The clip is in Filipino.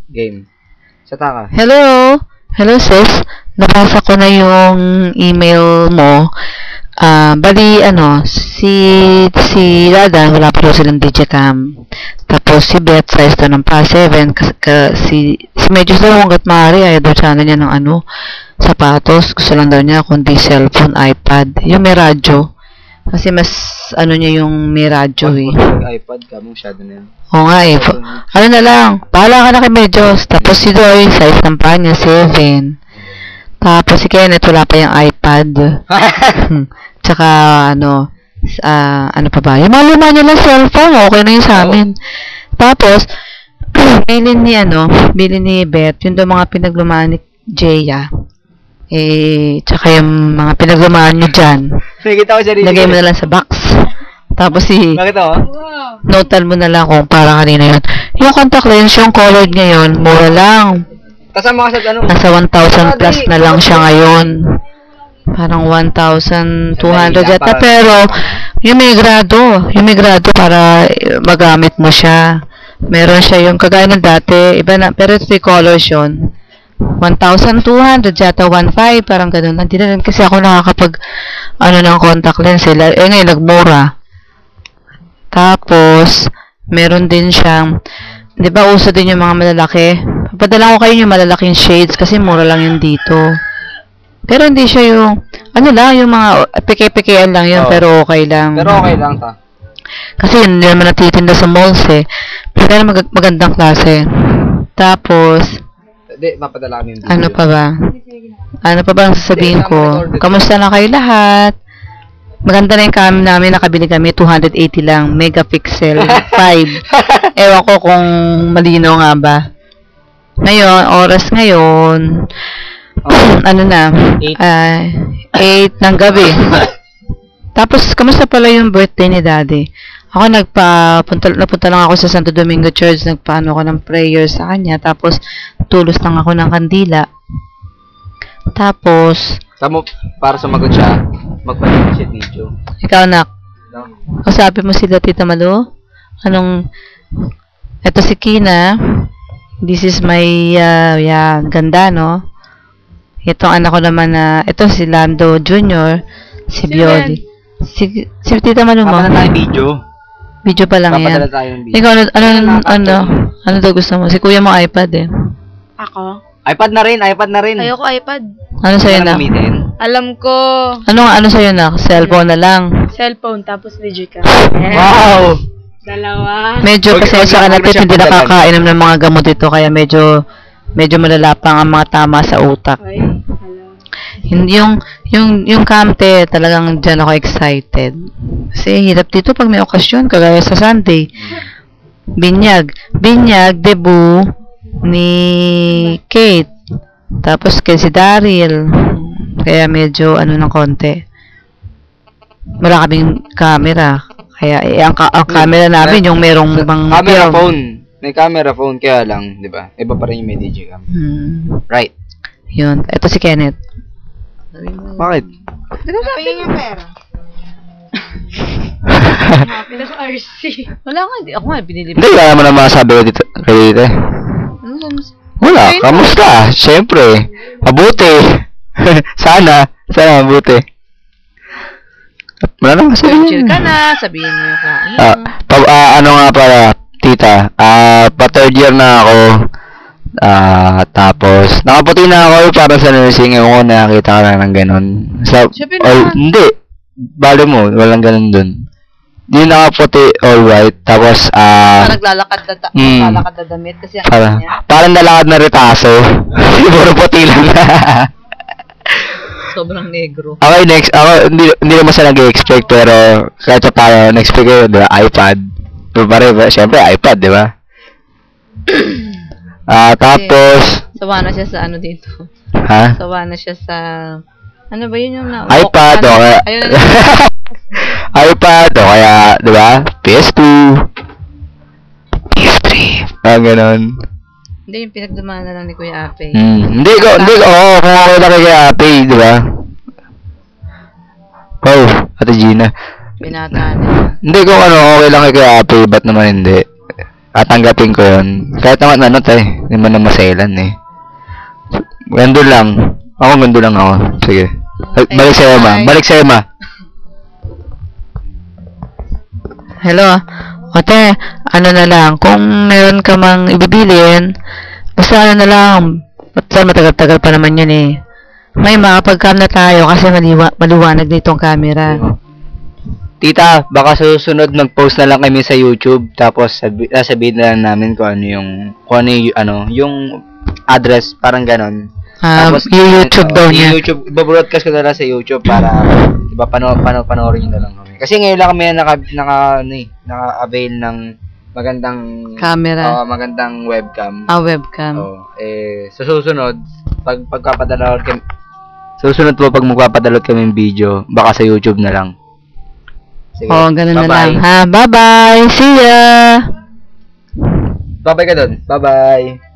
Game. Sa taka. Hello? Hello, sis. Nabasa ko na yung email mo. Bali, si Dadan, wala pa daw silang digicam. Tapos, si Beth, size to ng pa 7. Si Medyo daw hanggat maaari, ayaw daw sana niya ng sapatos. Gusto lang daw niya, kundi cellphone, iPad. Yung may radyo. Kasi mas, niya yung may radyo eh. iPad ka, masyado na yan. Oo nga eh. Ano na lang, bahala ka na kay Medyos. Tapos si Doy, size ng pa niya, 7. Tapos si Kenneth, wala pa yung iPad. Tsaka, ano pa ba? Yung mga luma niya lang cellphone, okay na yun sa amin. Tapos, bilin ni Beth, yung daw mga pinaglumaan ni Jeya. Tsaka yung mga pinaglumaan nyo dyan. Nakikita ko siya rin. Lagay mo na lang sa box. Tapos Bakit ako? notal mo na lang kung para kanina yun. Yung contact lens, yung colored ngayon, mura lang. Kasama ka sa Nasa 1,000 plus na lang siya ngayon. Parang 1,200 yata. Pero, yung may grado para magamit mo siya. Meron siya yung kagaya ng dati, iba na, pero 3 colors yun. 1,200 yata, 1,500, parang ganun. Hindi na rin kasi ako nakakapag, ng contact lens. Ngayon, nagmura. Tapos, meron din siyang, di ba uso din yung mga malalaki? Papadala ko kayo yung malalaking shades kasi mura lang yun dito. Pero hindi siya yung, yung mga peke-pekean lang yun, pero okay lang. Pero okay lang ta. Kasi yun naman natitinda sa malls eh. Pero magandang klase. Tapos, hindi, mapadala kami yung video. ano pa ba? Ano pa ba ang sasabihin ko? Kamusta na kayo lahat? Maganda na yung cam namin, nakabili kami, 280 lang, megapixel, 5. Ewan ko kung malino nga ba. Ngayon, oras ngayon, 8 ng gabi. Tapos, kamusta pala yung birthday ni Daddy? Ako napunta lang ako sa Santo Domingo Church, nagpaano ako ng prayer sa kanya, tapos tulos lang ako ng kandila. Tapos, para sumagot siya, magpalito siya video. ikaw nak, kasabi mo sila Tita Malu? Eto si Kina, this is my, ganda no? Itong anak ko naman ito si Lando Jr., si Bioli. Si Tita Malu mo? Papadala tayo video. Video pa lang yan. Papadala tayo ng video. Ikaw, ano daw gusto mo? Si kuya mo iPad eh. Ako? iPad na rin. Ayoko iPad. Ano sa'yo na? Alam ko, Ano sa'yo na? Cellphone na lang. cellphone tapos digicam. Wow! Dalawa. Medyo pasensya ka natin, hindi nakakainom ng mga gamot dito, kaya medyo malalapang ang mga tama sa utak. Ay, Yung kamte, talagang dyan ako excited. Kasi hirap dito pag may okasyon, kagaya sa Sunday. Binyag, debut ni Kate. Tapos kay si Daryl. Kaya medyo ng konti. Wala kaming camera. Kaya ang camera namin yung merong ibang camera film. phone. May camera phone kaya lang, 'di ba? Iba pa rin yung may digicam. Right. Yun. Ito si Kenneth. Bakit? Pingin yung pera. Pinas RC. Wala nga, ako nga binili. Hindi, wala naman ang masasabi ko dito. Wala, kamusta? Siyempre. Mabuti. Sana mabuti. Wala naman kasi. Chill ka na, sabihin mo yung ano nga pala, tita, pa third year na ako. Tapos, nakaputi na ako para sa nursing. Ewan ko, nakakita ka na ng ganun. Hindi. Bali mo, walang ganun dun. Hindi nakaputi, all white. Tapos, naglalakad na damit kasi parang nalakad na retaso. Puro puti lang na. Sobrang negro. Okay, next. Ako, hindi naman siya nag-expect, pero kahit sa tayo, nag-expect ko, diba, iPad. Siyempre, iPad, di ba? Tapos, sawa na siya sa dito. Ha? Sawa na siya sa, ano ba yun yung iPad, o kaya, iPad, o kaya, di ba? PS2, PS3, ganon. Hindi, yung pinagdamana lang ni Kuya Ape. Hindi ko, kung ako na kay Kuya Ape, di ba? Oh, Ate Gina. Binata niya. Hindi ko okay lang kay Kuya Ape, ba't naman hindi? Tatanggapin ko yun. Kahit naman ano hindi mo na masailan eh. Gando lang. Gando lang ako. Sige. Balik sa'yo, ma. Balik sa'yo, ma. Hello? Ate, ano na lang, kung meron ka mang ibibilin, basta ano na lang, matagal-tagal pa naman yun eh. May makapag-cam na tayo kasi maliwanag na itong camera. Tita, baka susunod mag-post na lang kami sa YouTube, tapos sabihin na lang namin kung ano yung address, parang ganon. Tapos, yung YouTube daw niya. YouTube, ibabroadcast ko na lang sa YouTube para, diba, panoorin nyo na lang kami. Kasi ngayon lang kami naka-avail ng magandang camera. Magandang webcam. Webcam. Sa susunod, pag magpapadalot kami ng video, baka sa YouTube na lang. Sige. Ganun na lang. Bye-bye. See ya. Bye-bye ka dun. Bye-bye.